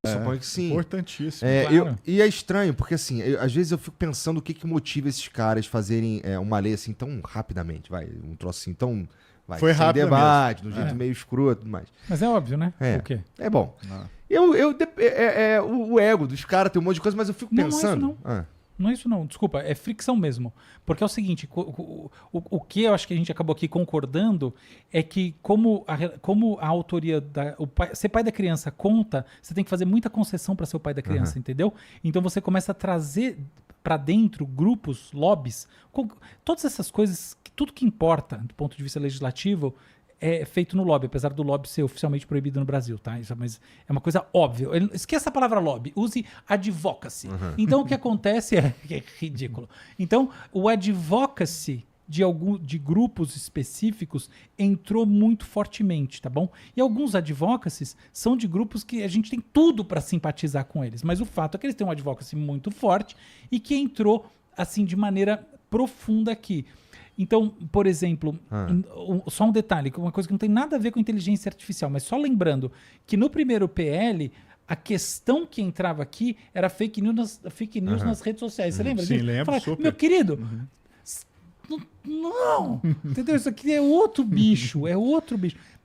suponho que sim. Importantíssimo. Claro. E é estranho, porque assim, às vezes eu fico pensando o que motiva esses caras fazerem uma lei assim tão rapidamente, um troço assim tão... Foi sem rápido debate, de um jeito meio escuro e tudo mais. Mas é óbvio, né? O quê? É bom. Não. O ego dos caras tem um monte de coisa, mas eu fico pensando... Não é isso não, desculpa, é fricção mesmo. Porque é o seguinte, o que eu acho que a gente acabou aqui concordando é que como a autoria, ser pai da criança conta, você tem que fazer muita concessão para ser o pai da criança, entendeu? Então você começa a trazer para dentro grupos, lobbies, todas essas coisas, tudo que importa do ponto de vista legislativo é feito no lobby, apesar do lobby ser oficialmente proibido no Brasil, tá? Mas é uma coisa óbvia. Esqueça a palavra lobby, use advocacy. Então o que acontece é ridículo. Então o advocacy de grupos específicos entrou muito fortemente, tá bom? E alguns advocacies são de grupos que a gente tem tudo para simpatizar com eles, mas o fato é que eles têm um advocacy muito forte e que entrou assim de maneira profunda aqui. Então, por exemplo, só um detalhe, uma coisa que não tem nada a ver com inteligência artificial, mas só lembrando que no primeiro PL, a questão que entrava aqui era fake news nas redes sociais. Você lembra disso? Sim, lembro. Fala, super. meu querido, não! Entendeu? Isso aqui é outro bicho,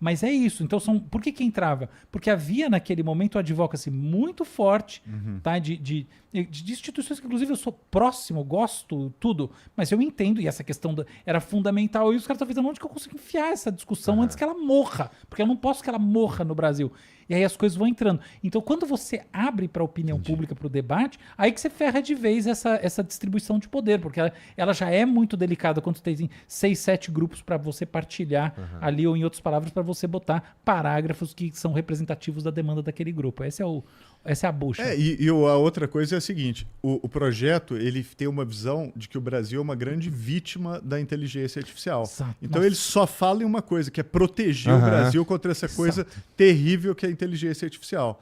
Mas é isso. Então, por que entrava? Porque havia naquele momento um advocacy muito forte, tá? De instituições que, inclusive, eu sou próximo, gosto, tudo, mas eu entendo, e essa questão era fundamental, e os caras estão fazendo onde que eu consigo enfiar essa discussão antes que ela morra, porque eu não posso que ela morra no Brasil. E aí as coisas vão entrando. Então, quando você abre para a opinião pública, para o debate, aí que você ferra de vez essa distribuição de poder, porque ela já é muito delicada quando você tem 6, 7 grupos para você partilhar ali, ou em outras palavras, para você botar parágrafos que são representativos da demanda daquele grupo. Essa é a bucha. E a outra coisa é a seguinte, o projeto ele tem uma visão de que o Brasil é uma grande vítima da inteligência artificial. Exato. Então Nossa. ele só fala em uma coisa, que é proteger o Brasil contra essa coisa terrível que é a inteligência artificial.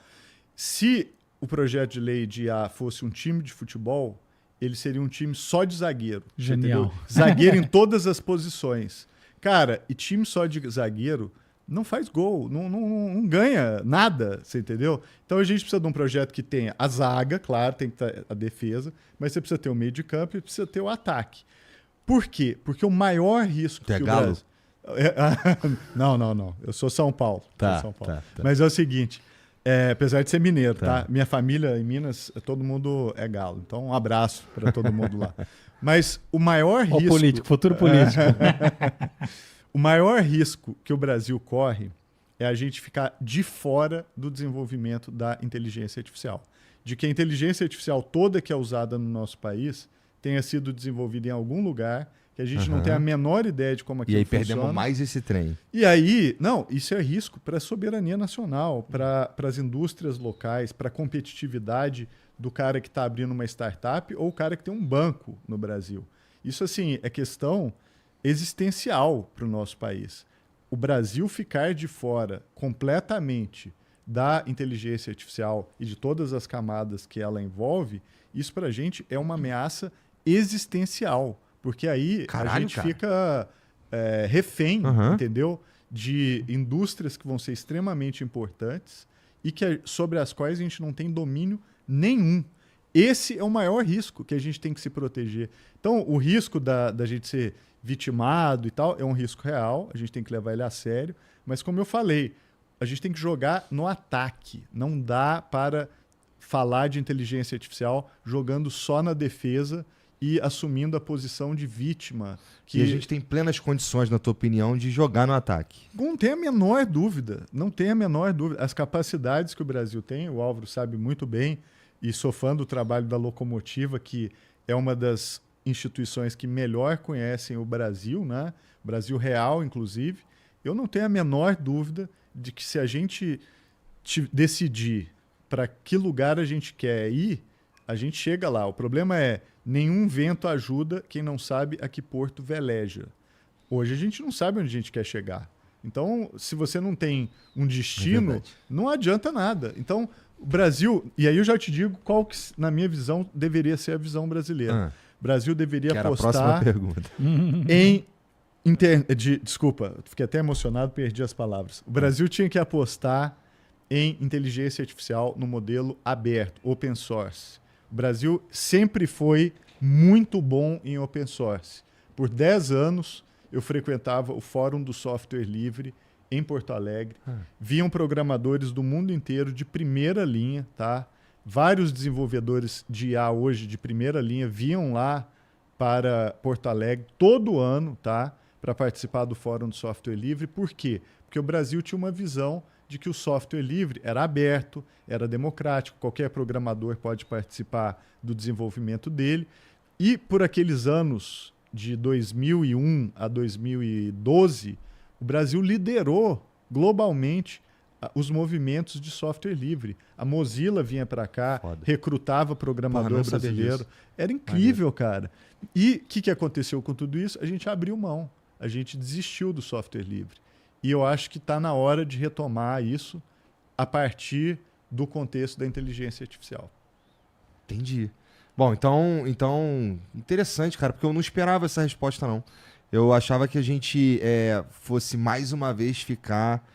Se o projeto de lei de IA fosse um time de futebol, ele seria um time só de zagueiro. Genial. Entendeu? Zagueiro em todas as posições. Cara, e time só de zagueiro não faz gol, não ganha nada, você entendeu? Então a gente precisa de um projeto que tenha a zaga, claro, tem que ter a defesa, mas você precisa ter o meio de campo e precisa ter o ataque. Por quê? Porque o maior risco Tu é que o Galo? Brasil... Não. Eu sou São Paulo. Tá, Sou São Paulo. tá. Mas é o seguinte, apesar de ser mineiro, tá? Minha família em Minas, todo mundo é galo. Então um abraço para todo mundo lá. Mas o maior risco... político, futuro político. O maior risco que o Brasil corre é a gente ficar de fora do desenvolvimento da inteligência artificial. De que a inteligência artificial toda que é usada no nosso país tenha sido desenvolvida em algum lugar, que a gente não tem a menor ideia de como aquilo E aí funciona. perdemos mais esse trem. E aí, isso é risco para a soberania nacional, para as indústrias locais, para a competitividade do cara que está abrindo uma startup ou o cara que tem um banco no Brasil. Isso, assim, é questão existencial para o nosso país. O Brasil ficar de fora completamente da inteligência artificial e de todas as camadas que ela envolve, isso para a gente é uma ameaça existencial, porque aí a gente fica refém, entendeu? De indústrias que vão ser extremamente importantes e sobre as quais a gente não tem domínio nenhum. Esse é o maior risco que a gente tem que se proteger. Então, o risco da gente ser vitimado e tal é um risco real, a gente tem que levar ele a sério, mas como eu falei, a gente tem que jogar no ataque. Não dá para falar de inteligência artificial jogando só na defesa e assumindo a posição de vítima. E a gente tem plenas condições, na tua opinião, de jogar no ataque. Não tem a menor dúvida. Não tem a menor dúvida. As capacidades que o Brasil tem, o Álvaro sabe muito bem, e sou fã do trabalho da Locomotiva, que é uma das instituições que melhor conhecem o Brasil, né? Brasil real, inclusive. Eu não tenho a menor dúvida de que se a gente decidir para que lugar a gente quer ir, a gente chega lá. O problema é nenhum vento ajuda quem não sabe a que porto veleja. Hoje a gente não sabe onde a gente quer chegar. Então, se você não tem um destino, não adianta nada. Então, o Brasil... E aí eu já te digo qual que, na minha visão, deveria ser a visão brasileira. O Brasil deveria apostar em... Desculpa, fiquei até emocionado, perdi as palavras. O Brasil tinha que apostar em inteligência artificial no modelo aberto, open source. O Brasil sempre foi muito bom em open source. Por 10 anos, eu frequentava o Fórum do Software Livre em Porto Alegre. Vinham programadores do mundo inteiro de primeira linha, tá? Vários desenvolvedores de IA hoje de primeira linha vinham lá para Porto Alegre todo ano, tá? Para participar do Fórum do Software Livre. Por quê? Porque o Brasil tinha uma visão de que o software livre era aberto, era democrático, qualquer programador pode participar do desenvolvimento dele. E por aqueles anos de 2001 a 2012, o Brasil liderou globalmente os movimentos de software livre. A Mozilla vinha para cá, recrutava programador brasileiro. Era incrível, cara. E o que aconteceu com tudo isso? A gente abriu mão. A gente desistiu do software livre. E eu acho que está na hora de retomar isso a partir do contexto da inteligência artificial. Entendi. Bom, então interessante, cara, porque eu não esperava essa resposta, não. Eu achava que a gente fosse mais uma vez ficar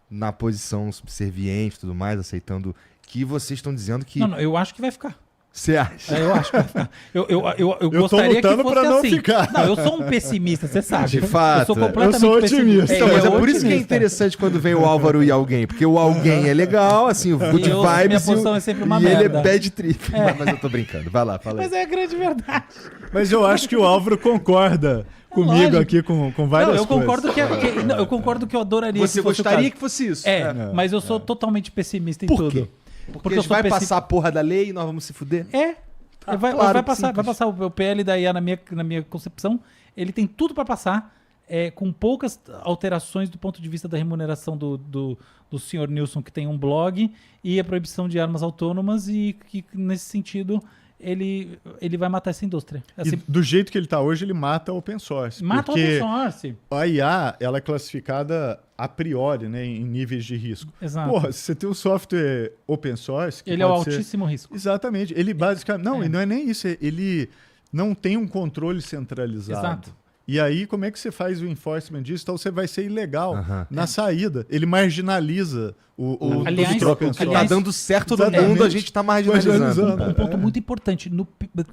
na posição subserviente e tudo mais, aceitando que vocês estão dizendo que... Não, eu acho que vai ficar. Você acha? Eu acho que vai ficar. Eu gostaria que fosse não assim. Ficar. Não, eu sou um pessimista, você sabe. De fato. Eu sou completamente eu sou otimista. Então, mas é por otimista. isso que é interessante quando vem o Álvaro e alguém, porque o alguém é legal, assim, o good vibes minha posição é sempre uma e merda. ele é bad trip. Mas eu tô brincando, vai lá, fala aí. Mas é a grande verdade. Mas eu acho que o Álvaro concorda comigo lógico. aqui com várias eu concordo coisas. eu concordo que eu adoraria Você que fosse gostaria o que fosse isso? caso. Mas eu sou totalmente pessimista em Por tudo. quê? Porque eu a gente vai passar a porra da lei e nós vamos se fuder? Vai passar o PL da IA na minha concepção. Ele tem tudo para passar, com poucas alterações do ponto de vista da remuneração do senhor Nilson, que tem um blog, e a proibição de armas autônomas, e que nesse sentido ele vai matar essa indústria. Assim, E do jeito que ele está hoje, ele mata o open source. mata o porque open source. a IA ela é classificada a priori, né, em níveis de risco. Exato. Porra, se você tem um software open source... que Ele é o pode ser- altíssimo risco. Exatamente. Ele basicamente... Não, e não é nem isso. Ele não tem um controle centralizado. Exato. E aí, como é que você faz o enforcement disso? Então, você vai ser ilegal Aham. na saída. Ele marginaliza o Aliás, open O que source. tá dando certo no Exatamente. mundo, a gente tá marginalizando. Marginalizando. Um ponto muito importante.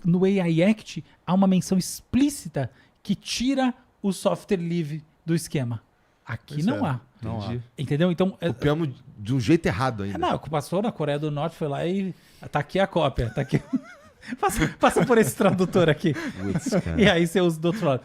No AI Act, há uma menção explícita que tira o software livre do esquema. Aqui Pois não é. há. Não há. Entendeu? Então, Copiamos de um jeito errado ainda. não, passou na Coreia do Norte, foi lá e tá aqui a cópia, tá aqui. passa por esse tradutor aqui. Putz, cara. E aí você usa do outro lado.